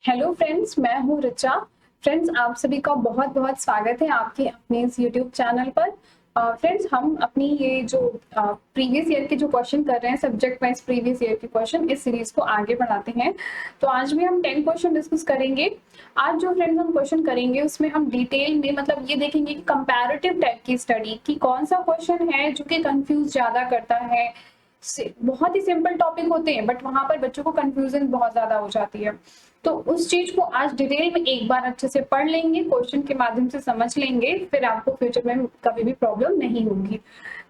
Hello friends, मैं हूँ Richa. Friends, आप सभी का बहुत बहुत स्वागत है आपके अपने इस यूट्यूब चैनल पर। फ्रेंड्स, हम अपनी ये जो प्रीवियस ईयर के जो क्वेश्चन कर रहे हैं, सब्जेक्ट वाइज प्रीवियस ईयर के क्वेश्चन, इस सीरीज को आगे बढ़ाते हैं। तो आज भी हम 10 क्वेश्चन डिस्कस करेंगे। आज जो फ्रेंड्स हम क्वेश्चन करेंगे उसमें हम डिटेल में मतलब ये देखेंगे कि कंपैरेटिव टाइप की स्टडी की कौन सा क्वेश्चन है जो कि कंफ्यूज ज्यादा करता है। बहुत ही सिंपल टॉपिक होते हैं बट वहां पर बच्चों को कंफ्यूजन बहुत ज्यादा हो जाती है। तो उस चीज को आज डिटेल में एक बार अच्छे से पढ़ लेंगे, क्वेश्चन के माध्यम से समझ लेंगे, फिर आपको फ्यूचर में कभी भी प्रॉब्लम नहीं होगी।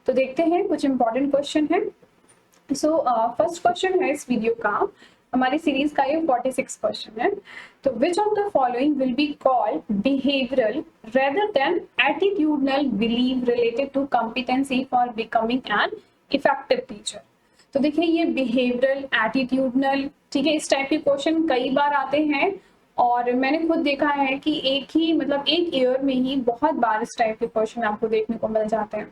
तो देखते हैं, कुछ इंपॉर्टेंट क्वेश्चन है। सो फर्स्ट क्वेश्चन है इस वीडियो का, हमारी सीरीज का ये 46 क्वेश्चन है। तो which of the following will be called behavioural rather than attitudinal belief related to competency for becoming an effective teacher. तो देखिए, ये बिहेवियरल, एटीट्यूडनल, ठीक है, इस टाइप के क्वेश्चन कई बार आते हैं और मैंने खुद देखा है कि एक ईयर में ही बहुत बार इस टाइप के क्वेश्चन आपको देखने को मिल जाते हैं।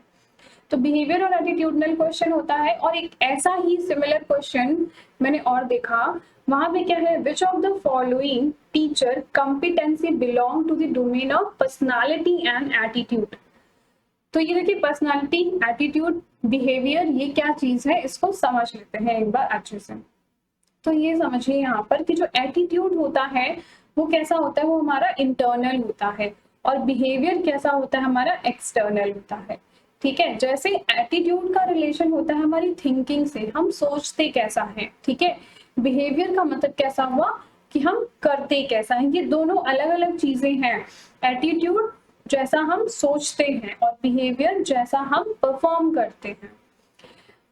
तो बिहेवियर और एटीट्यूडनल क्वेश्चन होता है। और एक ऐसा ही सिमिलर क्वेश्चन मैंने और देखा, वहां पे क्या है, which of the following teacher competency belong to the domain of personality and attitude. तो ये देखिए, पर्सनालिटी, एटीट्यूड, बिहेवियर, ये क्या चीज है, इसको समझ लेते हैं एक बार अच्छे से। तो ये समझिए यहाँ पर कि जो एटीट्यूड होता है वो कैसा होता है, वो हमारा इंटरनल होता है, और बिहेवियर कैसा होता है, हमारा एक्सटर्नल होता है। ठीक है, जैसे एटीट्यूड का रिलेशन होता है हमारी थिंकिंग से, हम सोचते कैसा है। ठीक है, बिहेवियर का मतलब कैसा हुआ कि हम करते कैसा है। ये दोनों अलग अलग चीजें हैं। एटीट्यूड जैसा हम सोचते हैं और बिहेवियर जैसा हम परफॉर्म करते हैं।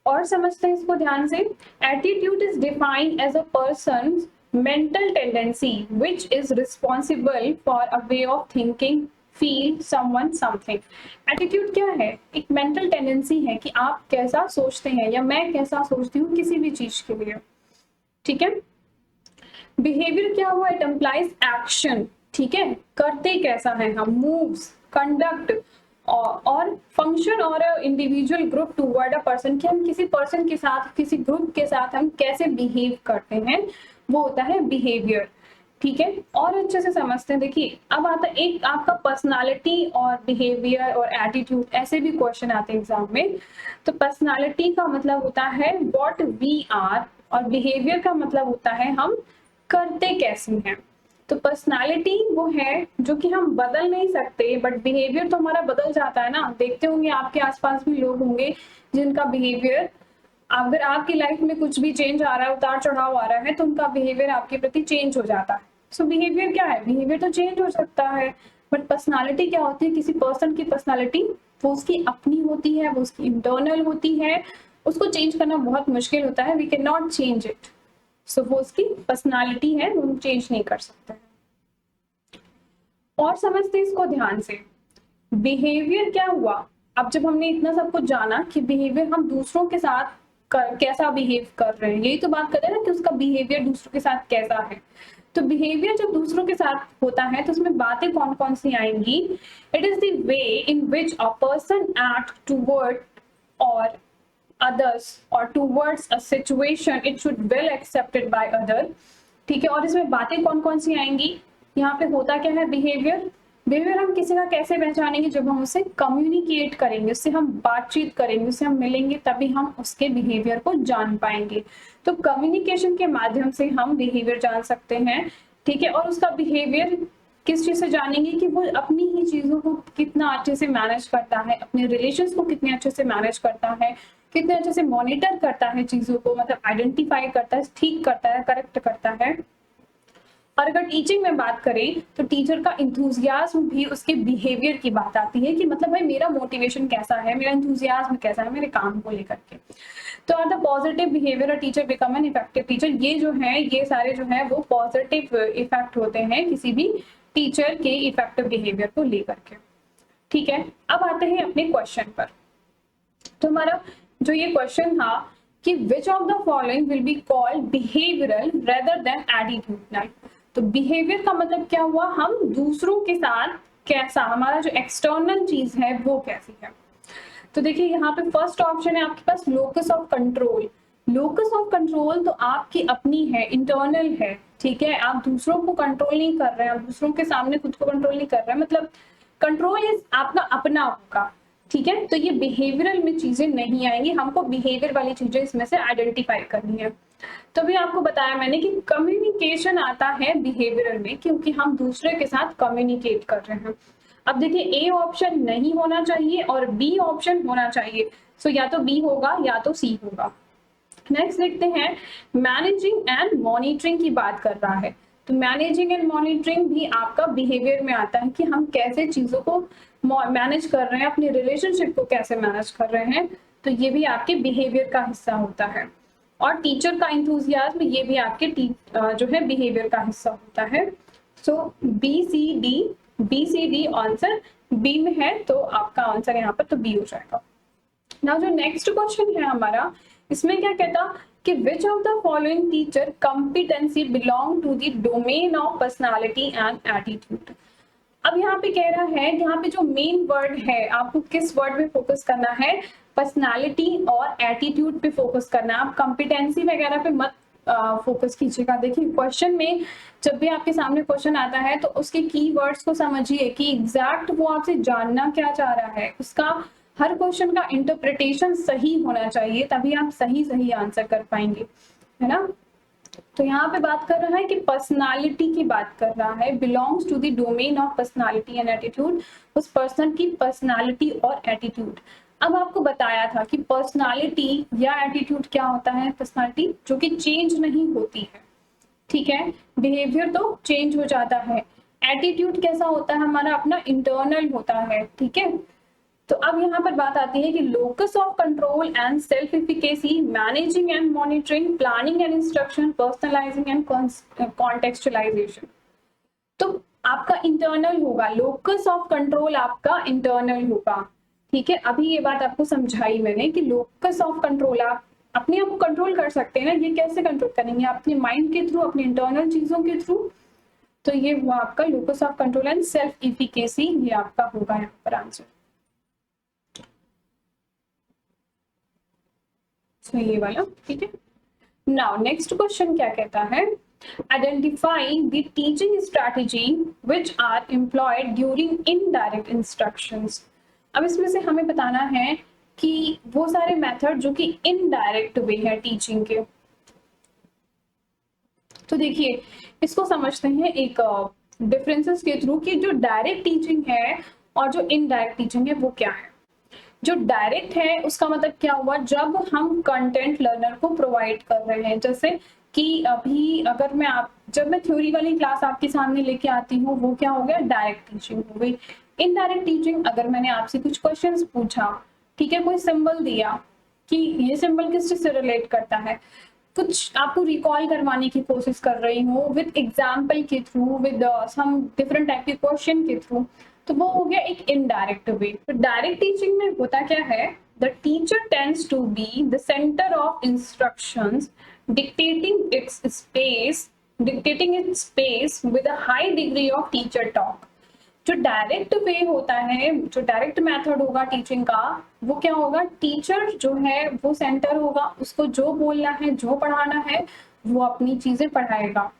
और समझते हैं इसको ध्यान से। Attitude is defined as a person mental tendency which is responsible for a way of thinking, feel, someone, something. Attitude क्या है, एक मेंटल टेंडेंसी है कि आप कैसा सोचते हैं या मैं कैसा सोचती हूँ किसी भी चीज के लिए। ठीक है, बिहेवियर क्या हुआ, इट एम्प्लाइज एक्शन। ठीक है, करते कैसा है हम, मूव्स, कंडक्ट, और फंक्शन और individual group toward a person, कि हम किसी पर्सन के साथ, किसी ग्रुप के साथ हम कैसे बिहेव करते हैं, वो होता है बिहेवियर। ठीक है, और अच्छे से समझते हैं। देखिए, अब आता है एक आपका पर्सनालिटी और बिहेवियर और एटीट्यूड, ऐसे भी क्वेश्चन आते हैं एग्जाम में। तो पर्सनालिटी का मतलब होता है व्हाट वी आर, और बिहेवियर का मतलब होता है हम करते कैसे हैं। तो पर्सनालिटी वो है जो कि हम बदल नहीं सकते, बट बिहेवियर तो हमारा बदल जाता है ना। देखते होंगे आपके आसपास भी लोग होंगे जिनका बिहेवियर, अगर आपकी लाइफ में कुछ भी चेंज आ रहा है, उतार चढ़ाव आ रहा है, तो उनका बिहेवियर आपके प्रति चेंज हो जाता है। सो बिहेवियर क्या है, बिहेवियर तो चेंज हो सकता है, बट पर्सनालिटी क्या होती है, किसी पर्सन की पर्सनालिटी वो उसकी अपनी होती है, वो उसकी इंटरनल होती है, उसको चेंज करना बहुत मुश्किल होता है, we can not change it. So वो उसकी पर्सनालिटी है, वो चेंज नहीं कर सकते। और समझते इसको ध्यान से। बिहेवियर क्या हुआ, अब जब हमने इतना सब कुछ जाना कि बिहेवियर हम दूसरों के साथ कैसा बिहेव कर रहे हैं, यही तो बात कर रहे हैं ना कि उसका बिहेवियर दूसरों के साथ कैसा है। तो बिहेवियर जब दूसरों के साथ होता है तो उसमें बातें कौन कौन सी आएंगी, it is the way in which a person act toward और others or towards a situation it should well accepted by other। ठीक है, और इसमें बातें कौन कौन सी आएंगी, यहाँ पे होता क्या है, बिहेवियर। बिहेवियर हम किसी का कैसे पहचानेंगे, जब हम उससे कम्युनिकेट करेंगे, उससे हम बातचीत करेंगे, उससे हम मिलेंगे, तभी हम उसके बिहेवियर को जान पाएंगे। तो कम्युनिकेशन के माध्यम से हम बिहेवियर जान सकते हैं। ठीक है, और उसका बिहेवियर किस चीज से जानेंगे कि वो अपनी ही चीजों को कितना अच्छे से मैनेज करता है, अपने रिलेशंस को कितने अच्छे से मैनेज करता है, कितने अच्छे से मॉनिटर करता है चीजों को, मतलब आइडेंटिफाई करता है, ठीक करता है, करेक्ट करता है। और अगर टीचिंग में बात करें तो टीचर का इंथुजियाज्म भी उसके बिहेवियर की बात आती है कि मतलब भाई मेरा मोटिवेशन कैसा है, मेरा इंथुजियाज्म कैसा है मेरे काम को लेकर के। तो आर द पॉजिटिव बिहेवियर और teacher become an effective teacher, ये जो है, ये सारे जो है वो पॉजिटिव इफेक्ट होते हैं किसी भी टीचर के इफेक्टिव बिहेवियर को लेकर के। ठीक है, अब आते हैं अपने क्वेश्चन पर। तो हमारा जो ये क्वेश्चन था कि which of the following will be called behavioural rather than attitudinal. तो बिहेवियर का मतलब क्या हुआ, हम दूसरों के साथ कैसा, हमारा जो एक्सटर्नल चीज है वो कैसी है। तो देखिए, यहाँ पे फर्स्ट ऑप्शन है आपके पास locus of control. Locus of control तो आपकी अपनी है, इंटरनल है, ठीक है, आप दूसरों को कंट्रोल नहीं कर रहे हैं, आप दूसरों के सामने खुद को कंट्रोल नहीं कर रहे हैं, मतलब कंट्रोल इज आपका अपना होगा। ठीक है, तो ये बिहेवियरल में चीजें नहीं आएंगी, हमको बिहेवियर वाली चीजें इसमें से आइडेंटिफाई करनी है। तो भी आपको बताया मैंने कि कम्युनिकेशन आता है बिहेवियरल में, क्योंकि हम दूसरे के साथ कम्युनिकेट कर रहे हैं। अब देखिए, ए ऑप्शन नहीं होना चाहिए और बी ऑप्शन होना चाहिए, सो या तो बी होगा या तो सी होगा। नेक्स्ट देखते हैं, मैनेजिंग एंड मॉनिटरिंग की बात कर रहा है। तो मैनेजिंग एंड मॉनिटरिंग भी आपका बिहेवियर में आता है कि हम कैसे चीजों को मैनेज कर रहे हैं, अपने रिलेशनशिप को कैसे मैनेज कर रहे हैं, तो ये भी आपके बिहेवियर का हिस्सा होता है। और टीचर का इंथुजियाज्म, ये भी आपके जो है बिहेवियर का हिस्सा होता है। So B C D answer B में है, तो आपका आंसर यहाँ पर तो बी हो जाएगा। नाउ जो नेक्स्ट क्वेश्चन है हमारा, इसमें क्या कहता कि which of the following teacher competency belong to the domain of personality and attitude. अब यहाँ पे कह रहा है, यहाँ पे जो मेन वर्ड है, आपको किस वर्ड पे फोकस करना है, पर्सनालिटी और एटीट्यूड पे फोकस करना है। आप कॉम्पिटेंसी वगैरह पे मत फोकस कीजिएगा। देखिए, क्वेश्चन में जब भी आपके सामने क्वेश्चन आता है तो उसके कीवर्ड्स को समझिए कि एग्जैक्ट वो आपसे जानना क्या चाह रहा है, उसका हर क्वेश्चन का इंटरप्रिटेशन सही होना चाहिए, तभी आप सही आंसर कर पाएंगे, है ना। तो यहाँ पे बात कर रहा है कि पर्सनालिटी की बात कर रहा है, belongs to the domain of personality and attitude, उस पर्सन की पर्सनालिटी और एटीट्यूड। अब आपको बताया था कि पर्सनालिटी या एटीट्यूड क्या होता है, पर्सनालिटी जो कि चेंज नहीं होती है, ठीक है, बिहेवियर तो चेंज हो जाता है, एटीट्यूड कैसा होता है, हमारा अपना इंटरनल होता है, ठीक है। तो अब यहाँ पर बात आती है कि locus of control and self efficacy, managing and monitoring, planning and instruction, personalising and contextualisation. तो आपका इंटरनल होगा, लोकस ऑफ कंट्रोल आपका इंटरनल होगा, ठीक है। अभी ये बात आपको समझाई मैंने कि लोकस ऑफ कंट्रोल आप अपने आप को कंट्रोल कर सकते हैं ना, ये कैसे कंट्रोल करेंगे, आप अपने माइंड के थ्रू, अपने इंटरनल चीजों के थ्रू। तो ये हुआ आपका locus of control and self efficacy, ये आपका होगा यहाँ पर आंसर। तो ये वाला, ठीक है। नाउ नेक्स्ट क्वेश्चन क्या कहता है, identify the teaching strategy which are employed during indirect instructions. अब इसमें से हमें बताना है कि वो सारे मेथड जो कि इनडायरेक्ट वे है टीचिंग के। तो देखिए, इसको समझते हैं एक डिफरेंसेस के थ्रू कि जो डायरेक्ट टीचिंग है और जो इनडायरेक्ट टीचिंग है वो क्या है। जो डायरेक्ट है उसका मतलब क्या हुआ, जब हम कंटेंट लर्नर को प्रोवाइड कर रहे हैं, जैसे कि अभी अगर जब मैं थ्योरी वाली क्लास आपके सामने लेके आती हूँ, वो क्या हो गया, डायरेक्ट टीचिंग हो गई। इनडायरेक्ट टीचिंग, अगर मैंने आपसे कुछ क्वेश्चंस पूछा, ठीक है, कोई सिंबल दिया कि ये सिंबल किस चीज से रिलेट करता है, कुछ आपको रिकॉल करवाने की कोशिश कर रही हूँ विद एग्जाम्पल के through, with some different type के क्वेश्चन के थ्रू, तो वो हो गया एक इनडायरेक्ट वे। तो डायरेक्ट टीचिंग में होता क्या है, the teacher tends to be the centre of instructions, dictating its space with a high degree of teacher talk. जो डायरेक्ट वे होता है, जो डायरेक्ट मेथड होगा टीचिंग का, वो क्या होगा, टीचर जो है वो सेंटर होगा, उसको जो बोलना है, जो पढ़ाना है, वो अपनी चीजें पढ़ाएगा,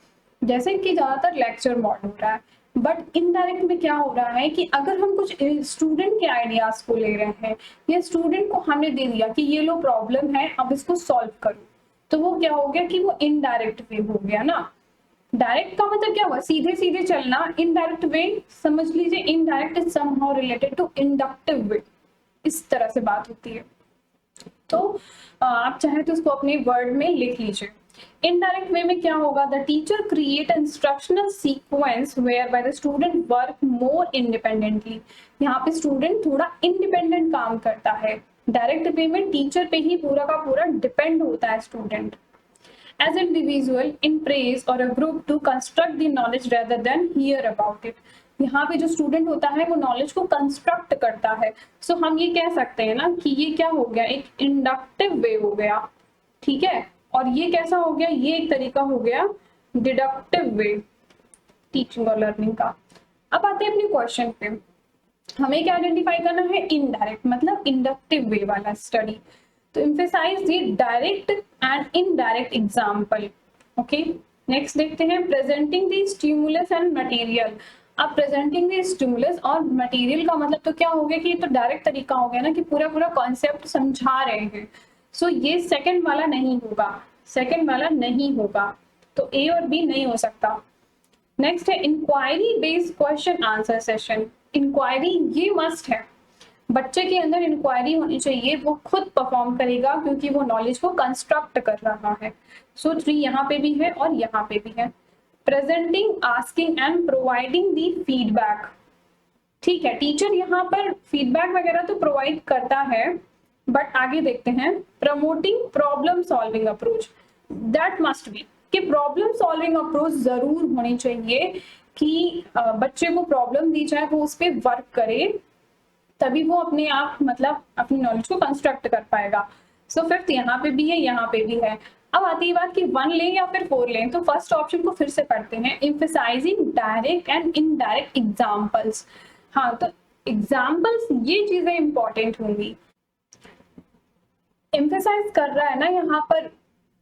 जैसे कि ज्यादातर लेक्चर मोड हो रहा है। बट इनडायरेक्ट में क्या हो रहा है कि अगर हम कुछ स्टूडेंट के आइडियाज को ले रहे हैं, या स्टूडेंट को हमने दे दिया कि ये लो प्रॉब्लम है, अब इसको सॉल्व करो, तो वो क्या हो गया कि वो इनडायरेक्ट वे हो गया ना। डायरेक्ट का मतलब क्या हुआ, सीधे सीधे चलना। इनडायरेक्ट वे समझ लीजिए, indirect is somehow related to inductive way, इस तरह से बात होती है। तो आप चाहे तो उसको अपने वर्ड में लिख लीजिए। इनडायरेक्ट वे में क्या होगा, the teacher create instructional sequence where by the student work more independently. यहाँ पे स्टूडेंट थोड़ा इंडिपेंडेंट काम करता है। डायरेक्ट वे में टीचर पे ही पूरा का पूरा डिपेंड होता है student, as individual in praise or a group to construct the knowledge rather than hear about it। यहाँ पे जो स्टूडेंट होता है वो नॉलेज को कंस्ट्रक्ट करता है। सो हम ये कह सकते हैं ना कि ये क्या हो गया, एक इंडक्टिव वे हो गया, ठीक है। और ये कैसा हो गया, ये एक तरीका हो गया डिडक्टिव वे टीचिंग और लर्निंग का। अब आते हैं अपने क्वेश्चन पे, हमें क्या आइडेंटिफाई करना है, इनडायरेक्ट मतलब इंडक्टिव वे वाला स्टडी। तो emphasize the direct and indirect example, okay। Next देखते हैं presenting the stimulus and material. अब प्रेजेंटिंग द स्टिमुलस और मटेरियल का मतलब तो क्या हो गया कि ये तो डायरेक्ट तरीका हो गया ना कि पूरा पूरा कॉन्सेप्ट समझा रहे हैं। सो ये सेकंड वाला नहीं होगा, सेकंड वाला नहीं होगा, तो ए और बी नहीं हो सकता। नेक्स्ट है inquiry based question answer session. Inquiry ये मस्ट है, बच्चे के अंदर इंक्वायरी होनी चाहिए, वो खुद परफॉर्म करेगा क्योंकि वो नॉलेज को कंस्ट्रक्ट कर रहा है। सो 3 यहाँ पे भी है और यहाँ पे भी है। Presenting, asking and providing the feedback. ठीक है, टीचर यहाँ पर फीडबैक वगैरह तो प्रोवाइड करता है, बट आगे देखते हैं promoting problem solving approach. That must be कि प्रॉब्लम सॉल्विंग अप्रोच जरूर होनी चाहिए कि बच्चे को प्रॉब्लम दी जाए, वो उस पर वर्क करे, तभी वो अपने आप मतलब अपनी नॉलेज को कंस्ट्रक्ट कर पाएगा। सो फिफ्थ यहाँ पे भी है, यहाँ पे भी है। अब आती है बात कि 1 लें या फिर 4 लें, तो फर्स्ट ऑप्शन को फिर से पढ़ते हैं, emphasising direct and indirect examples. हाँ, तो एग्जाम्पल्स ये चीजें इंपॉर्टेंट होंगी। एम्फसाइज कर रहा है ना यहाँ पर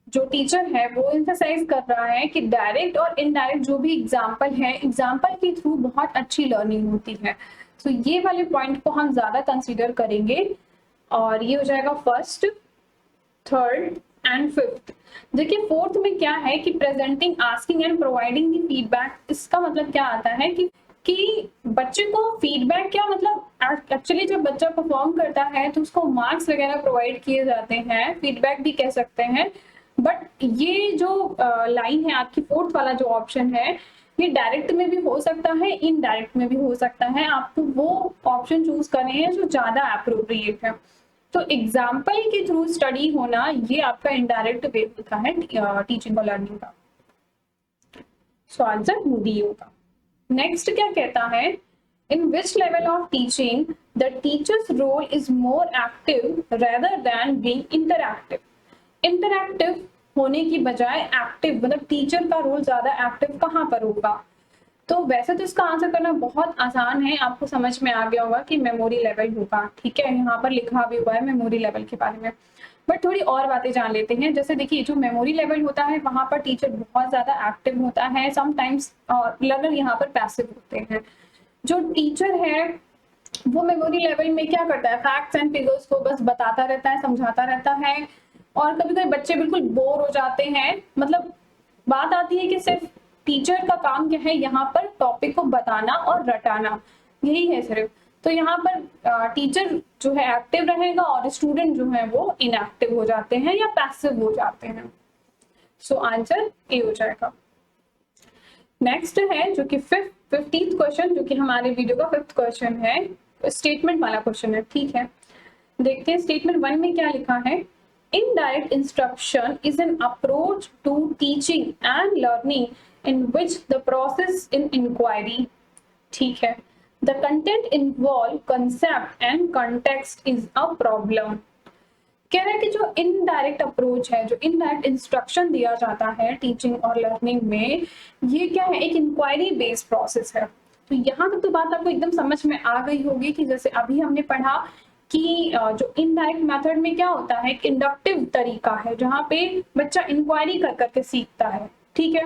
जो टीचर है, वो एम्फसाइज कर रहा है कि डायरेक्ट और इनडायरेक्ट जो भी एग्जाम्पल है, एग्जाम्पल के थ्रू बहुत अच्छी लर्निंग होती है। तो ये वाले पॉइंट को हम ज्यादा कंसीडर करेंगे, और ये हो जाएगा फर्स्ट, थर्ड एंड फिफ्थ। देखिए फोर्थ में क्या है कि presenting, asking and providing the feedback. इसका मतलब क्या आता है कि बच्चे को फीडबैक क्या मतलब, एक्चुअली जब बच्चा परफॉर्म करता है तो उसको मार्क्स वगैरह प्रोवाइड किए जाते हैं, फीडबैक भी कह सकते हैं। बट ये जो लाइन है आपकी, फोर्थ वाला जो ऑप्शन है, ये डायरेक्ट में भी हो सकता है, इनडायरेक्ट में भी हो सकता है। आपको वो ऑप्शन चूज करने हैं जो ज्यादा अप्रोप्रिएट है। तो एग्जाम्पल के थ्रू स्टडी होना, ये आपका इनडायरेक्ट वे होता है टीचिंग और लर्निंग का। सो आंसर डी होगा। नेक्स्ट क्या कहता है, in which level of teaching the teacher's role is more active rather than being interactive. Interactive होने की बजाय एक्टिव, मतलब टीचर का रोल ज्यादा एक्टिव कहाँ पर होगा। तो वैसे तो इसका आंसर करना बहुत आसान है, आपको समझ में आ गया होगा कि मेमोरी लेवल होगा। ठीक है, यहाँ पर लिखा भी हुआ है मेमोरी लेवल के बारे में, बट थोड़ी और बातें जान लेते हैं। जैसे देखिए, जो मेमोरी लेवल होता है वहां पर टीचर बहुत ज्यादा एक्टिव होता है, समटाइम्स लर्नर यहाँ पर पैसिव होते हैं। जो टीचर है वो मेमोरी लेवल में क्या करता है, फैक्ट्स एंड फिगर्स को बस बताता रहता है, समझाता रहता है, और कभी कभी बच्चे बिल्कुल बोर हो जाते हैं। मतलब बात आती है कि सिर्फ टीचर का काम क्या है, यहाँ पर टॉपिक को बताना और रटाना, यही है सिर्फ। तो यहाँ पर टीचर जो है एक्टिव रहेगा और स्टूडेंट जो है वो इनएक्टिव हो जाते हैं या पैसिव हो जाते हैं। सो आंसर ए हो जाएगा। नेक्स्ट है जो कि 15th क्वेश्चन, जो कि हमारे वीडियो का 5th क्वेश्चन है, स्टेटमेंट वाला क्वेश्चन है। ठीक है, देखते हैं स्टेटमेंट 1 में क्या लिखा है। Indirect instruction is an approach to teaching and learning in which the process in inquiry, ठीक है, the content involved concept and context is a problem। कह रहा है कि जो इनडायरेक्ट अप्रोच है, जो इनडायरेक्ट इंस्ट्रक्शन दिया जाता है टीचिंग और लर्निंग में, ये क्या है, एक इंक्वायरी बेस्ड प्रोसेस है। तो यहाँ तक तो बात आपको एकदम समझ में आ गई होगी कि जैसे अभी हमने पढ़ा कि जो इनडायरेक्ट मेथड में क्या होता है, एक इंडक्टिव तरीका है जहाँ पे बच्चा इंक्वायरी कर करके सीखता है। ठीक है,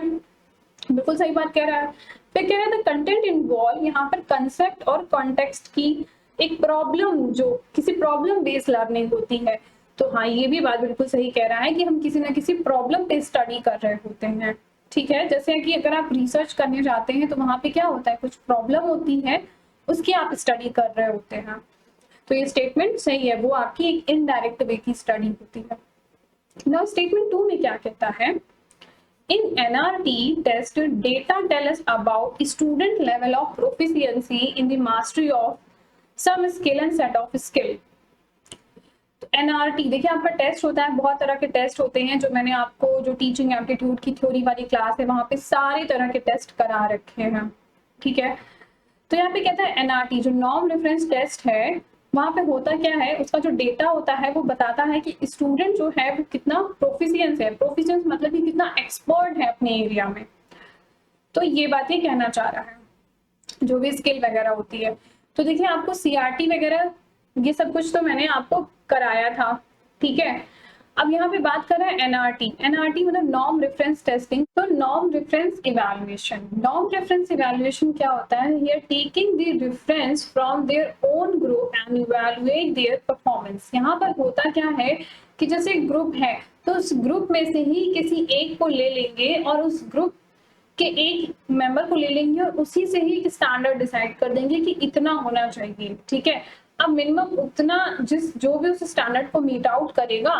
बिल्कुल सही बात कह रहा है। फिर कह रहे थे कंटेंट इन्वॉल्व, यहाँ पर कंसेप्ट और कॉन्टेक्स्ट की एक प्रॉब्लम, जो किसी प्रॉब्लम बेस्ड लर्निंग होती है। तो हाँ, ये भी बात बिल्कुल सही कह रहा है कि हम किसी ना किसी प्रॉब्लम पे स्टडी कर रहे होते हैं। ठीक है, जैसे कि अगर आप रिसर्च करने जाते हैं तो वहां पे क्या होता है, कुछ प्रॉब्लम होती है, उसकी आप स्टडी कर रहे होते हैं। तो ये स्टेटमेंट सही है, वो आपकी एक इनडायरेक्ट वे की स्टडी होती है। नाउ स्टेटमेंट 2 में क्या कहता है, in NRT test data tell us about student level of proficiency in the mastery of some skill and set of skill. तो एनआरटी देखिए, आपका टेस्ट होता है, बहुत तरह के टेस्ट होते हैं, जो मैंने आपको जो टीचिंग एप्टीट्यूड की थ्योरी वाली क्लास है वहां पे सारे तरह के टेस्ट करा रखे हैं। ठीक है, तो यहाँ पे कहता है एनआरटी जो नॉर्म रेफरेंस टेस्ट है, वहां पे होता क्या है, उसका जो डेटा होता है वो बताता है कि स्टूडेंट जो है वो कितना प्रोफिशिएंस है। प्रोफिशिएंस मतलब कि कितना एक्सपर्ट है अपने एरिया में। तो ये बात ये कहना चाह रहा है, जो भी स्किल वगैरह होती है। तो देखिए, आपको सीआरटी वगैरह ये सब कुछ तो मैंने आपको कराया था। ठीक है, अब यहाँ पे बात कर रहे हैं एनआरटी। एनआरटी मतलब नॉर्म रेफरेंस टेस्टिंग। तो norm reference evaluation, norm reference evaluation क्या होता है? Here taking the reference from their own group and evaluate their performance. यहाँ पर होता क्या है कि जैसे ग्रुप है तो उस ग्रुप में से ही किसी एक को ले लेंगे और उस ग्रुप के एक मेंबर को ले लेंगे और उसी से ही एक स्टैंडर्ड डिसाइड कर देंगे कि इतना होना चाहिए, ठीक है। अब मिनिमम उतना जो भी उस स्टैंडर्ड को मीट आउट करेगा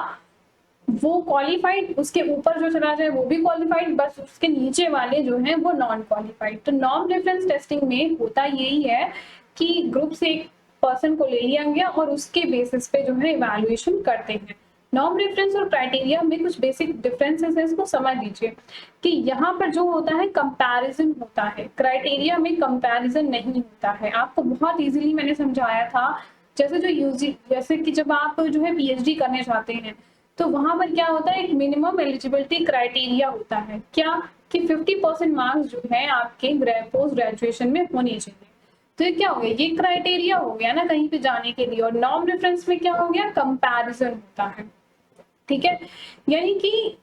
वो क्वालिफाइड, उसके ऊपर जो चला जाए वो भी क्वालिफाइड, बस उसके नीचे वाले जो हैं वो नॉन क्वालिफाइड। तो नॉर्म रेफरेंस टेस्टिंग में होता यही है कि ग्रुप से एक पर्सन को ले लिया गया और उसके बेसिस पे जो है इवैल्यूएशन करते हैं। नॉर्म रेफरेंस और क्राइटेरिया में कुछ बेसिक डिफरेंसेस है, इसको समझ लीजिए कि यहाँ पर जो होता है कंपैरिजन होता है, क्राइटेरिया में कंपैरिजन नहीं होता है। आपको बहुत इजीली मैंने समझाया था, जैसे कि जब आप जो है पीएचडी करने जाते हैं तो वहां पर क्या होता है, एक मिनिमम एलिजिबिलिटी क्राइटेरिया होता है, क्या कि 50% मार्क्स जो है आपके पोस्ट ग्रेजुएशन में होने चाहिए। तो ये क्या हो गया, ये क्राइटेरिया हो गया ना कहीं पे जाने के लिए। और नॉर्म रेफरेंस में क्या हो गया, कंपैरिजन होता है, ठीक है। यानी कि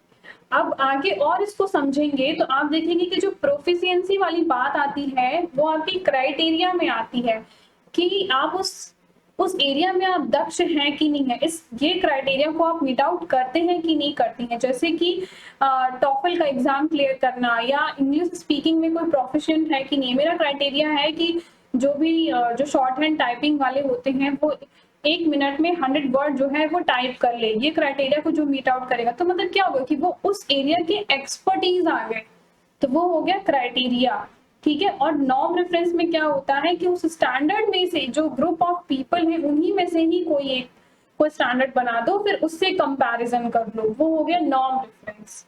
अब आगे और इसको समझेंगे तो आप देखेंगे कि जो प्रोफिशिएंसी वाली बात आती है वो आपकी क्राइटेरिया में आती है कि आप उस एरिया में आप दक्ष हैं कि नहीं है, ये क्राइटेरिया को आप मीट आउट करते हैं कि नहीं करती हैं। जैसे कि टॉफल का एग्जाम क्लियर करना या इंग्लिश स्पीकिंग में कोई प्रोफिशिएंट है कि नहीं। मेरा क्राइटेरिया है कि जो भी जो शॉर्ट हैंड टाइपिंग वाले होते हैं वो 1 मिनट में 100 वर्ड जो है वो टाइप कर ले, ये क्राइटेरिया को जो मीट आउट करेगा। तो मतलब क्या होगा कि वो उस एरिया के एक्सपर्टीज आ गए, तो वो हो गया क्राइटेरिया, ठीक है। और नॉर्म रेफरेंस में क्या होता है कि उस स्टैंडर्ड में से जो ग्रुप ऑफ पीपल है उन्हीं में से ही कोई स्टैंडर्ड बना दो, फिर उससे कंपैरिजन कर लो, वो हो गया नॉर्म रेफरेंस,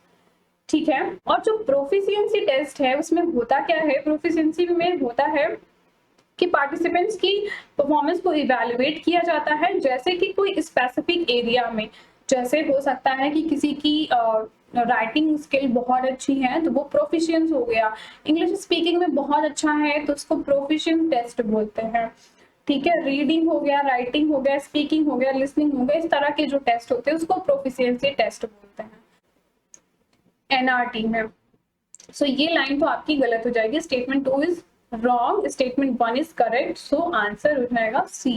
ठीक है। और जो प्रोफिशिएंसी टेस्ट है उसमें होता क्या है, प्रोफिशिएंसी में होता है कि पार्टिसिपेंट्स की परफॉर्मेंस को इवैल्यूएट किया जाता है, जैसे कि कोई स्पेसिफिक एरिया में, जैसे हो सकता है कि किसी की राइटिंग स्किल बहुत अच्छी है तो वो प्रोफिशिएंस हो गया, इंग्लिश स्पीकिंग में बहुत अच्छा है तो उसको प्रोफिशिएंट टेस्ट बोलते हैं, ठीक है। रीडिंग हो गया, राइटिंग हो गया, स्पीकिंग हो गया, लिसनिंग हो गया, इस तरह के जो टेस्ट होते हैं उसको प्रोफिशिएंसी टेस्ट बोलते हैं एनआरटी में। सो ये लाइन तो आपकी गलत हो जाएगी, statement 2 is wrong, statement 1 is correct, so answer हो जाएगा C।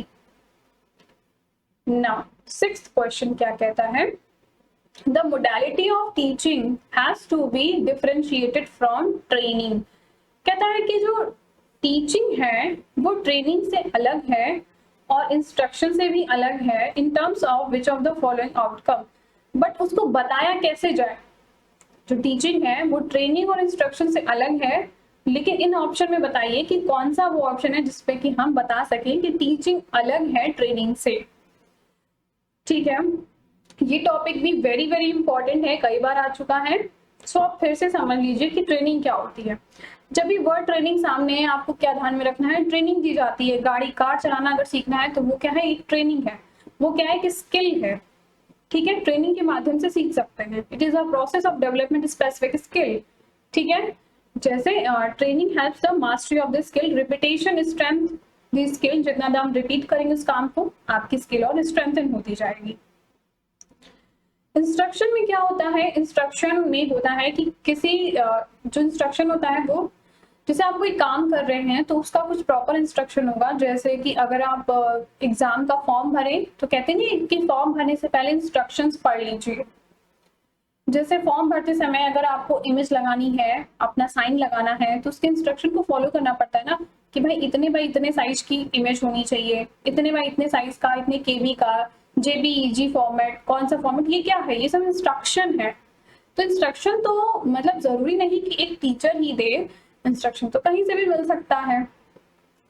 Now 6th question क्या कहता है, the modality of teaching has to be differentiated from training। कहता है कि जो टीचिंग है वो ट्रेनिंग से अलग है और इंस्ट्रक्शन से भी अलग है in terms of which of the following outcome, but उसको बताया कैसे जाए। जो टीचिंग है वो ट्रेनिंग और इंस्ट्रक्शन से अलग है, लेकिन इन ऑप्शन में बताइए कि कौन सा वो ऑप्शन है जिसपे कि हम बता सकें कि टीचिंग अलग है ट्रेनिंग से, ठीक है। ये टॉपिक भी वेरी वेरी इंपॉर्टेंट है, कई बार आ चुका है। सो आप फिर से समझ लीजिए कि ट्रेनिंग क्या होती है। जब भी वर्ड ट्रेनिंग सामने है आपको क्या ध्यान में रखना है, ट्रेनिंग दी जाती है, कार चलाना अगर सीखना है तो वो क्या है, एक ट्रेनिंग है, वो क्या है कि स्किल है, ठीक है। ट्रेनिंग के माध्यम से सीख सकते हैं, it is a process of development specific skill, ठीक है। जैसे training helps the mastery of the skill, repetition strength the skill, जितना हम रिपीट करेंगे उस काम को आपकी स्किल और स्ट्रेंथन होती जाएगी। इंस्ट्रक्शन में क्या होता है, इंस्ट्रक्शन में होता है कि किसी जो इंस्ट्रक्शन होता है वो, जैसे आप कोई काम कर रहे हैं तो उसका कुछ प्रॉपर इंस्ट्रक्शन होगा। जैसे कि अगर आप एग्जाम का फॉर्म भरें तो कहते नहीं कि फॉर्म भरने से पहले इंस्ट्रक्शंस पढ़ लीजिए। जैसे फॉर्म भरते समय अगर आपको इमेज लगानी है, अपना साइन लगाना है, तो उसके इंस्ट्रक्शन को फॉलो करना पड़ता है ना कि भाई इतने बाई इतने साइज की इमेज होनी चाहिए, इतने बाई इतने साइज का, इतने केबी का, जेपीईजी फॉर्मेट, कौन सा फॉर्मेट, ये क्या है, ये सब इंस्ट्रक्शन है। तो इंस्ट्रक्शन तो मतलब जरूरी नहीं कि एक टीचर ही दे, इंस्ट्रक्शन तो कहीं से भी मिल सकता है।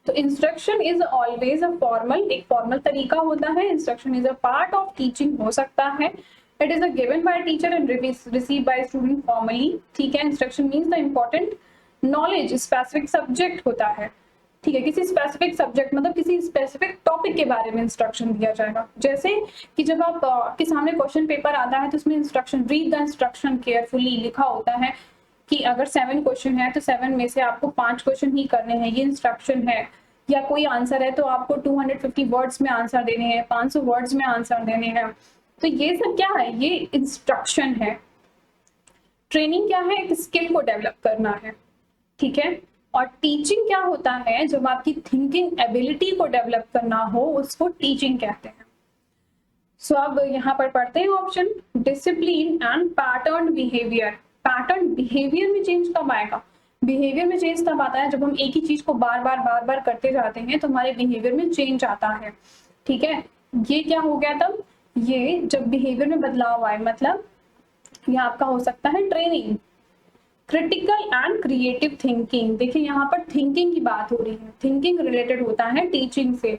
तो instruction is always a formal, एक फॉर्मल तरीका होता है। Instruction is a part of teaching हो सकता है, it is a given by a teacher and received by a student formally, ठीक है। Instruction means the important knowledge specific subject होता है, ठीक है। किसी स्पेसिफिक सब्जेक्ट मतलब किसी स्पेसिफिक टॉपिक के बारे में इंस्ट्रक्शन दिया जाएगा। जैसे कि जब आप के सामने क्वेश्चन पेपर आता है तो उसमें instruction, read the instruction carefully लिखा होता है कि अगर 7 क्वेश्चन है तो 7 में से आपको 5 क्वेश्चन ही करने हैं, ये इंस्ट्रक्शन है। या कोई आंसर है तो आपको 250 वर्ड्स में आंसर देने हैं, 500 वर्ड्स में आंसर देने हैं, तो ये सब क्या है, ये इंस्ट्रक्शन है। ट्रेनिंग क्या है, एक स्किल को डेवलप करना है, ठीक है। और टीचिंग क्या होता है, जब आपकी थिंकिंग एबिलिटी को डेवलप करना हो उसको टीचिंग कहते हैं। सो अब यहाँ पर पढ़ते हैं option, discipline and pattern behaviour. Pattern behaviour में चेंज कब आएगा, बिहेवियर में चेंज तब आता है जब हम एक ही चीज को बार बार करते जाते हैं तो हमारे बिहेवियर में चेंज आता है, ठीक है। ये क्या हो गया तब, ये जब बिहेवियर में बदलाव आए, मतलब ये आपका हो सकता है training. Critical and creative thinking, देखिए यहाँ पर थिंकिंग की बात हो रही है, थिंकिंग रिलेटेड होता है टीचिंग से।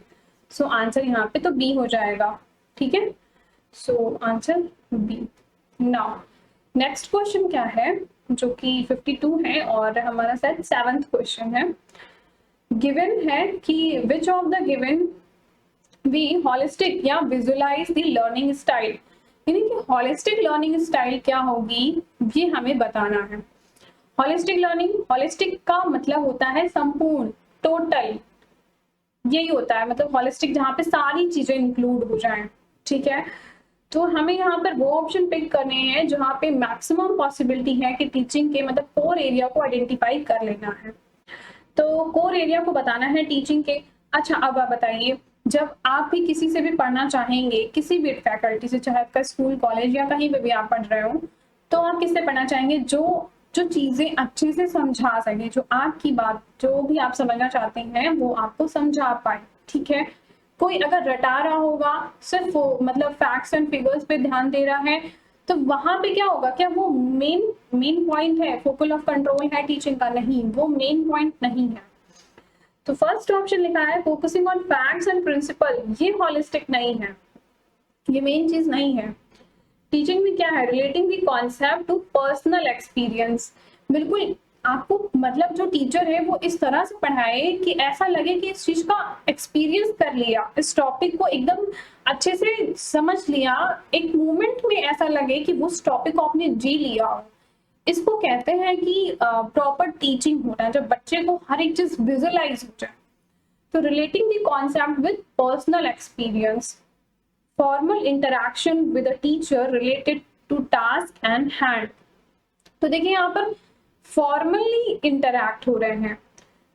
सो आंसर यहाँ पे तो बी हो जाएगा, ठीक है। So answer B. Now next question क्या है, जो कि 52 है और हमारा सेट 7th क्वेश्चन है। गिवन है कि which of the given we holistic या विजुअलाइज द लर्निंग स्टाइल, यानी कि हॉलिस्टिक लर्निंग स्टाइल क्या होगी ये हमें बताना है। हॉलिस्टिक लर्निंग, हॉलिस्टिक का मतलब होता है संपूर्ण, टोटल, यही होता है, मतलब हॉलिस्टिक जहाँ पे सारी चीजें इंक्लूड हो जाएं, ठीक है। तो हमें यहाँ पर वो ऑप्शन पिक करने हैं जहाँ पे मैक्सिमम पॉसिबिलिटी है कि टीचिंग के मतलब कोर एरिया को आइडेंटिफाई कर लेना है। तो कोर एरिया को बताना है टीचिंग के। अच्छा अब आप बताइए, जब आप भी किसी से भी पढ़ना चाहेंगे, किसी भी फैकल्टी से, चाहे आपका स्कूल कॉलेज या कहीं पे भी आप पढ़ रहे हो, तो आप किससे पढ़ना चाहेंगे, जो जो चीजें अच्छे से समझा सके, जो आपकी बात जो भी आप समझना चाहते हैं वो आपको समझा पाए, ठीक है। कोई अगर रटा रहा होगा, सिर्फ मतलब फैक्ट्स एंड फिगर्स पे ध्यान दे रहा है, तो वहां पे क्या होगा, क्या वो मेन पॉइंट है, फोकल ऑफ कंट्रोल है टीचिंग का, नहीं, वो मेन पॉइंट नहीं है। तो फर्स्ट ऑप्शन लिखा है focusing on facts and principle, ये हॉलिस्टिक नहीं है, ये मेन चीज नहीं है। टीचिंग में क्या है, relating the concept to personal experience, बिल्कुल आपको मतलब जो टीचर है वो इस तरह से पढ़ाए कि ऐसा लगे कि इस चीज का एक्सपीरियंस कर लिया, इस टॉपिक को एकदम अच्छे से समझ लिया, एक मोमेंट में ऐसा लगे कि वो टॉपिक को आपने जी लिया। इसको कहते हैं कि प्रॉपर टीचिंग होना है, जब बच्चे को हर एक चीज विजुअलाइज हो जाए। तो relating the concept with personal experience, formal interaction with a teacher related to task and hand. तो देखिए यहाँ पर फॉर्मली इंटरैक्ट हो रहे हैं,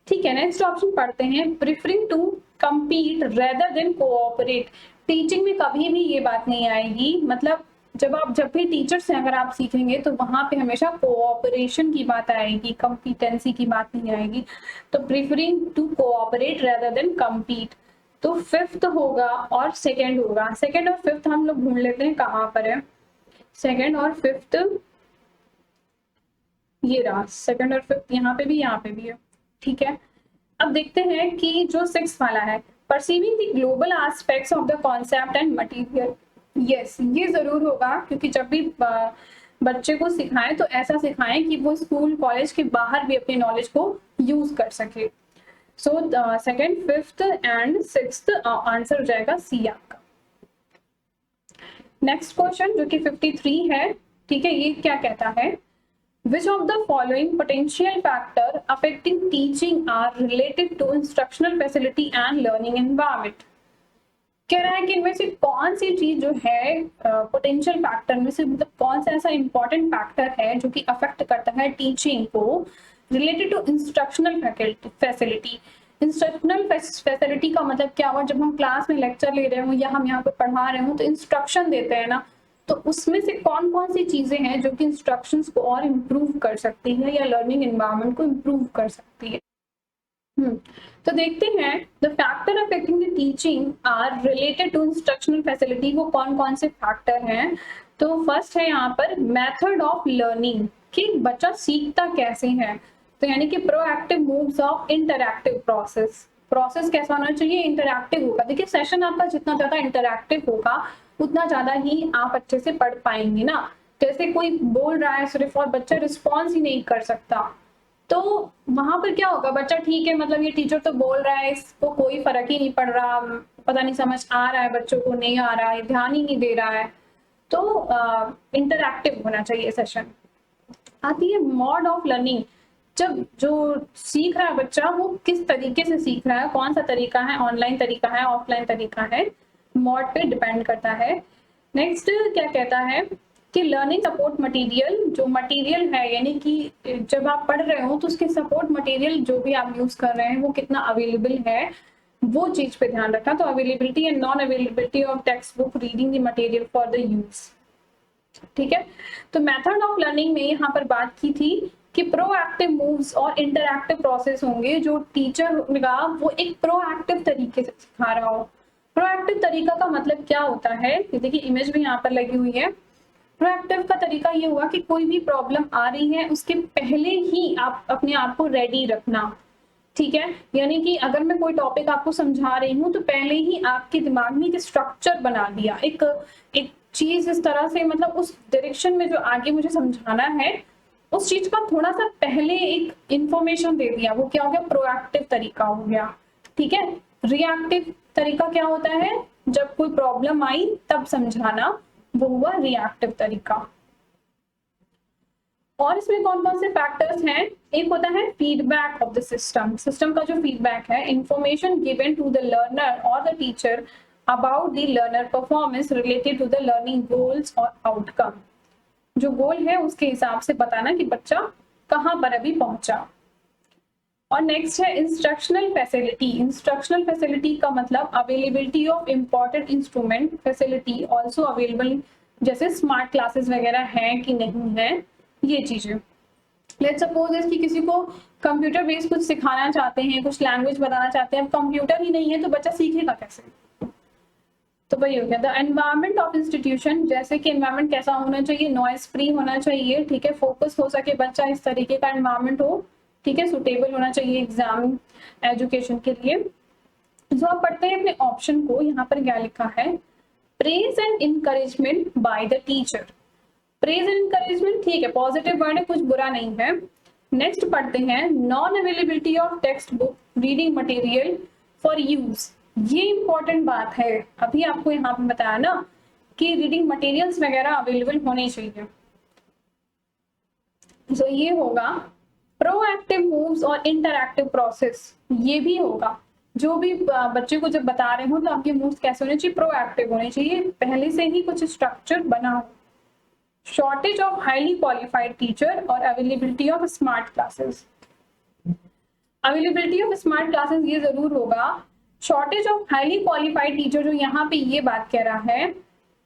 ठीक है। नेक्स्ट ऑप्शन पढ़ते हैं, preferring to compete rather than cooperate। Teaching में कभी भी ये बात नहीं आएगी, मतलब जब भी टीचर से अगर आप सीखेंगे तो वहां पे हमेशा कोऑपरेशन की बात आएगी, कंपिटेंसी की बात नहीं आएगी। तो preferring to cooperate rather than compete, तो 5th होगा और 2nd होगा। 2nd और 5th हम लोग ढूंढ लेते हैं कहाँ पर है, 2nd और 5th, ये रहा 2nd और 5th, यहाँ पे भी है, ठीक है। अब देखते हैं कि जो 6th वाला है, perceiving the global aspects of the concept and material. Yes, ये जरूर होगा, क्योंकि जब भी बच्चे को सिखाएं तो ऐसा सिखाएं कि वो स्कूल कॉलेज के बाहर भी अपनी नॉलेज को यूज कर सके। सो 2nd, 5th and 6th answer हो जाएगा सी आपका। नेक्स्ट क्वेश्चन जो कि 53 है, ठीक है, ये क्या कहता है, Which of the following potential factor affecting teaching are related to instructional facility and learning environment? कह रहा है कि इनमें से कौन सी चीज जो है पोटेंशियल फैक्टर में से, मतलब कौन सा ऐसा इंपॉर्टेंट फैक्टर है जो कि अफेक्ट करता है टीचिंग को, related to instructional facility. Instructional facility का मतलब क्या हुआ, जब हम क्लास में लेक्चर ले रहे हो या हम यहाँ पे पढ़ा रहे हो तो इंस्ट्रक्शन देते हैं ना, तो उसमें से कौन कौन सी चीजें हैं जो कि इंस्ट्रक्शंस को और इम्प्रूव कर सकती है या लर्निंग एनवायरनमेंट को इम्प्रूव कर सकती है। तो देखते हैं, the factor affecting the teaching are related to instructional facility, वो कौन कौन से फैक्टर हैं। तो फर्स्ट है यहाँ पर मेथड ऑफ लर्निंग, कि बच्चा सीखता कैसे है, तो यानी कि proactive moves of interactive process कैसा होना चाहिए, इंटरैक्टिव होगा। देखिए सेशन आपका जितना ज्यादा इंटरैक्टिव होगा उतना ज्यादा ही आप अच्छे से पढ़ पाएंगे ना। जैसे कोई बोल रहा है सिर्फ और बच्चा रिस्पॉन्स ही नहीं कर सकता, तो वहां पर क्या होगा, बच्चा ठीक है, मतलब ये टीचर तो बोल रहा है, इसको कोई फर्क ही नहीं पड़ रहा, पता नहीं समझ आ रहा है बच्चों को, नहीं आ रहा है, ध्यान ही नहीं दे रहा है। तो इंटरैक्टिव होना चाहिए सेशन। आती है मोड ऑफ लर्निंग, जब जो सीख रहा है बच्चा वो किस तरीके से सीख रहा है, कौन सा तरीका है, ऑनलाइन तरीका है, ऑफलाइन तरीका है, मोड पे डिपेंड करता है। नेक्स्ट क्या कहता है कि लर्निंग सपोर्ट मटेरियल, जो मटेरियल है यानी कि जब आप पढ़ रहे हो तो उसके सपोर्ट मटेरियल जो भी आप यूज कर रहे हैं वो कितना अवेलेबल है, वो चीज पे ध्यान रखना। तो availability and non availability of text book reading the material for the use. ठीक है, तो मेथड ऑफ लर्निंग में यहाँ पर बात की थी कि प्रोएक्टिव मूव्स और इंटरएक्टिव प्रोसेस होंगे। जो टीचर होगा वो एक प्रोएक्टिव तरीके से सिखा रहा हो। प्रोएक्टिव तरीका का मतलब क्या होता है, देखिए इमेज भी यहाँ पर लगी हुई है। प्रोएक्टिव का तरीका ये हुआ कि कोई भी प्रॉब्लम आ रही है उसके पहले ही आप अपने आप को रेडी रखना। ठीक है, यानी कि अगर मैं कोई टॉपिक आपको समझा रही हूँ तो पहले ही आपके दिमाग में एक स्ट्रक्चर बना दिया, एक चीज इस तरह से, मतलब उस डायरेक्शन में जो आगे मुझे समझाना है उस चीज का थोड़ा सा पहले एक इंफॉर्मेशन दे दिया। वो क्या हो गया, प्रोएक्टिव तरीका हो गया। ठीक है, रिएक्टिव तरीका क्या होता है, जब कोई प्रॉब्लम आई तब समझाना, वो हुआ रिएक्टिव तरीका। और इसमें कौन कौन से फैक्टर्स हैं, एक होता है feedback of the system. System का जो फीडबैक है, information given to the learner और the teacher about the learner performance related to the learning goals और आउटकम। जो गोल है उसके हिसाब से बताना कि बच्चा कहाँ पर अभी पहुंचा। और नेक्स्ट है इंस्ट्रक्शनल फैसिलिटी। इंस्ट्रक्शनल फैसिलिटी का मतलब availability of important instrument facility also available, जैसे स्मार्ट क्लासेस वगैरह हैं कि नहीं है, ये चीजें। लेट्स सपोज कि किसी को कंप्यूटर बेस्ड कुछ सिखाना चाहते हैं, कुछ लैंग्वेज बताना चाहते हैं, अब कंप्यूटर ही नहीं है तो बच्चा सीखेगा कैसे। तो वही हो गया। द एनवायरमेंट ऑफ इंस्टीट्यूशन, जैसे कि एनवायरमेंट कैसा होना चाहिए, नॉइज फ्री होना चाहिए। ठीक है, फोकस हो सके बच्चा, इस तरीके का एनवायरमेंट हो। ठीक है, सुटेबल होना चाहिए एग्जाम एजुकेशन के लिए। जो आप पढ़ते हैं अपने ऑप्शन को, यहाँ पर क्या लिखा है, praise and encouragement by the teacher. Praise and encouragement, ठीक है, पॉजिटिव वर्ड है, कुछ बुरा नहीं है। नेक्स्ट पढ़ते हैं non availability of text book reading material for use. ये इंपॉर्टेंट बात है, अभी आपको यहाँ पे बताया ना कि रीडिंग मटेरियल्स वगैरह अवेलेबल होने चाहिए। तो ये होगा प्रोएक्टिव मूव्स और इंटरएक्टिव प्रोसेस, ये भी होगा। जो भी बच्चे को जब बता रहे हो तो आपके मूव्स कैसे होने चाहिए, प्रोएक्टिव होने चाहिए, पहले से ही कुछ स्ट्रक्चर बना हो। Shortage of highly qualified teacher और availability of smart classes. Availability of smart classes ये जरूर होगा। Shortage of highly qualified teacher, जो यहाँ पे ये बात कह रहा है,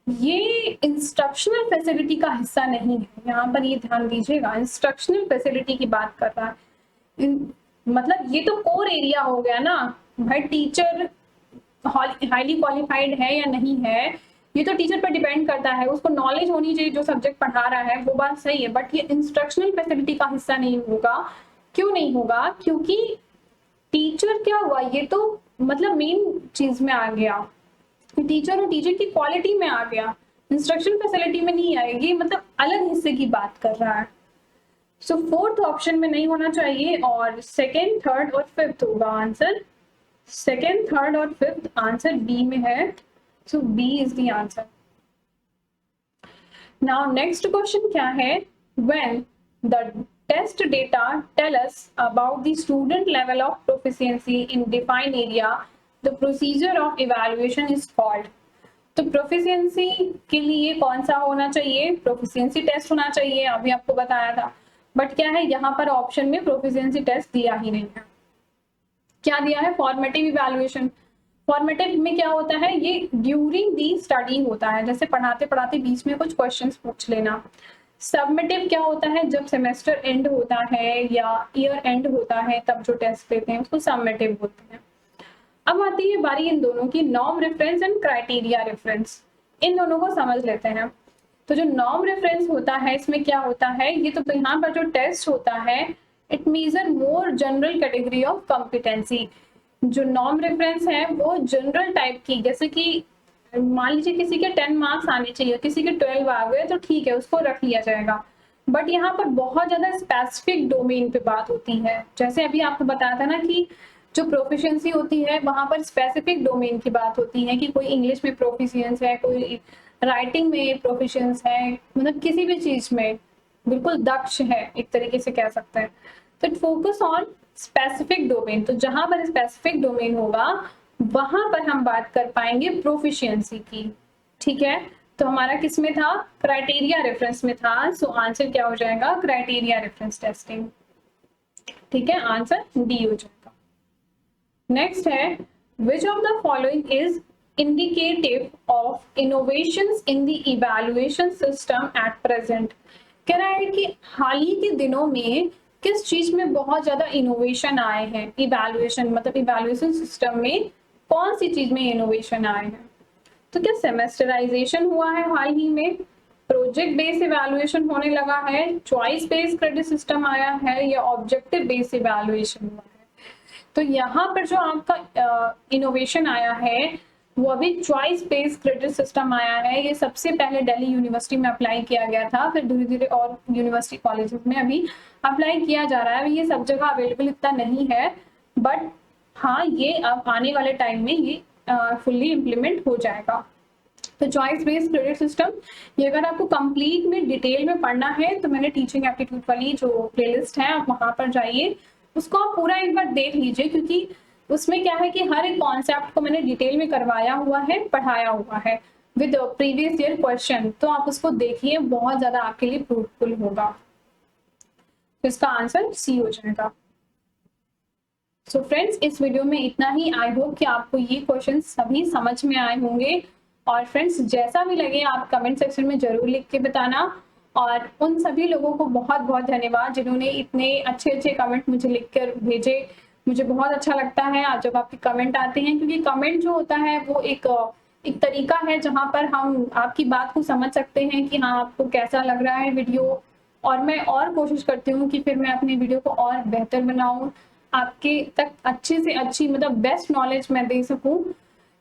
ये इंस्ट्रक्शनल फैसिलिटी का हिस्सा नहीं है। यहाँ पर ये ध्यान दीजिएगा, इंस्ट्रक्शनल फैसिलिटी की बात कर रहा है। मतलब ये तो कोर एरिया हो गया ना भाई, टीचर हाईली क्वालिफाइड है या नहीं है ये तो टीचर पर डिपेंड करता है, उसको नॉलेज होनी चाहिए जो सब्जेक्ट पढ़ा रहा है, वो बात सही है। बट ये इंस्ट्रक्शनल फैसिलिटी का हिस्सा नहीं होगा। क्यों नहीं होगा, क्योंकि टीचर क्या हुआ, ये तो मतलब मेन चीज में आ गया, टीचर और टीचर की क्वालिटी में आ गया, इंस्ट्रक्शन फैसिलिटी में नहीं आएगी, मतलब अलग हिस्से की बात कर रहा है। सो फोर्थ ऑप्शन में नहीं होना चाहिए और सेकेंड, थर्ड और फिफ्थ होगा आंसर। सेकेंड, थर्ड और फिफ्थ आंसर बी में है। So B is the answer. Now next question क्या है, when the test data tell us about the student level of proficiency in defined area, the procedure of evaluation is called। तो proficiency के लिए कौन सा होना चाहिए, प्रोफिशिएंसी टेस्ट होना चाहिए, अभी आपको बताया था। बट क्या है, यहाँ पर ऑप्शन में प्रोफिशिएंसी टेस्ट दिया ही नहीं है। क्या दिया है, फॉर्मेटिव इवैल्यूएशन। फॉर्मेटिव में क्या होता है, ये ड्यूरिंग दी स्टडी होता है, जैसे पढ़ाते पढ़ाते बीच में कुछ क्वेश्चंस पूछ लेना। सबमिटिव क्या होता है, जब सेमेस्टर एंड होता है या ईयर एंड होता है तब जो टेस्ट लेते हैं उसको सबमिटिव बोलते हैं। अब आती है बारी इन दोनों की, norm reference and criteria reference. इन दोनों को समझ लेते हैं। तो जो नॉर्म रेफरेंस होता है इसमें क्या होता है, ये तो यहाँ पर जो टेस्ट होता है it measure more general category of competency. जो नॉर्म रेफरेंस है वो जनरल टाइप की, जैसे कि मान लीजिए किसी के 10 मार्क्स आने चाहिए, किसी के 12 आ गए तो ठीक है उसको रख लिया जाएगा। बट यहाँ पर बहुत ज्यादा स्पेसिफिक डोमेन पे बात होती है, जैसे अभी आपको बताया था ना कि जो प्रोफिशिएंसी होती है वहां पर स्पेसिफिक डोमेन की बात होती है कि कोई इंग्लिश में प्रोफिशिएंस है, कोई राइटिंग में प्रोफिशिएंस है, मतलब किसी भी चीज में बिल्कुल दक्ष है एक तरीके से कह सकते हैं। तो it focus on specific domain. तो जहां पर स्पेसिफिक डोमेन होगा वहां पर हम बात कर पाएंगे प्रोफिशिएंसी की। ठीक है, तो हमारा किस में था, क्राइटेरिया रेफरेंस में था। सो आंसर क्या हो जाएगा, क्राइटेरिया रेफरेंस टेस्टिंग। ठीक है, आंसर डी हो जाएगा। नेक्स्ट है, which of the following is indicative of innovations in the evaluation system at present. कह रहा है कि हाल ही के दिनों में किस चीज में बहुत ज्यादा इनोवेशन आए हैं, इवैल्यूएशन मतलब इवैल्यूएशन सिस्टम में कौन सी चीज में इनोवेशन आए हैं। तो क्या सेमेस्टराइजेशन हुआ है हाल ही में, प्रोजेक्ट बेस्ड इवैल्यूएशन होने लगा है, चॉइस बेस्ड क्रेडिट सिस्टम आया है, या ऑब्जेक्टिव बेस्ड इवैल्यूएशन हुआ है। तो यहाँ पर जो आपका इनोवेशन आया है वो अभी चॉइस बेस्ड क्रेडिट सिस्टम आया है। ये सबसे पहले दिल्ली यूनिवर्सिटी में अप्लाई किया गया था, फिर धीरे धीरे और यूनिवर्सिटी कॉलेजेस में अभी अप्लाई किया जा रहा है। ये सब जगह अवेलेबल इतना नहीं है, बट हाँ ये अब आने वाले टाइम में ये फुल्ली इम्प्लीमेंट हो जाएगा। तो चॉइस बेस्ड क्रेडिट सिस्टम, ये अगर आपको कंप्लीट में डिटेल में पढ़ना है तो मैंने टीचिंग एप्टीट्यूड वाली जो प्लेलिस्ट है आप वहां पर जाइए, उसको आप पूरा एक बार देख लीजिए, क्योंकि उसमें क्या है कि हर एक कॉन्सेप्ट को मैंने डिटेल में करवाया हुआ है, पढ़ाया हुआ है विद प्रीवियस ईयर क्वेश्चन। तो आप उसको देखिए, बहुत ज्यादा आपके लिए फ्रूटफुल होगा। तो इसका आंसर सी हो जाएगा। सो फ्रेंड्स, इस वीडियो में इतना ही। आई होप कि आपको ये क्वेश्चन सभी समझ में आए होंगे। और फ्रेंड्स, जैसा भी लगे आप कमेंट सेक्शन में जरूर लिख के बताना। और उन सभी लोगों को बहुत बहुत धन्यवाद जिन्होंने इतने अच्छे अच्छे कमेंट मुझे लिखकर भेजे। मुझे बहुत अच्छा लगता है आज जब आपके कमेंट आते हैं, क्योंकि कमेंट जो होता है वो एक तरीका है जहाँ पर हम आपकी बात को समझ सकते हैं कि हाँ आपको कैसा लग रहा है वीडियो, और मैं और कोशिश करती हूँ कि फिर मैं अपनी वीडियो को और बेहतर बनाऊं, आपके तक अच्छी से अच्छी मतलब बेस्ट नॉलेज मैं दे सकूं।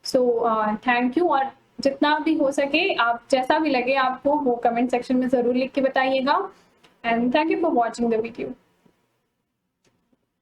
So thank you. और जितना भी हो सके आप जैसा भी लगे आपको वो कमेंट सेक्शन में जरूर लिख के बताइएगा। And thank you for watching the video.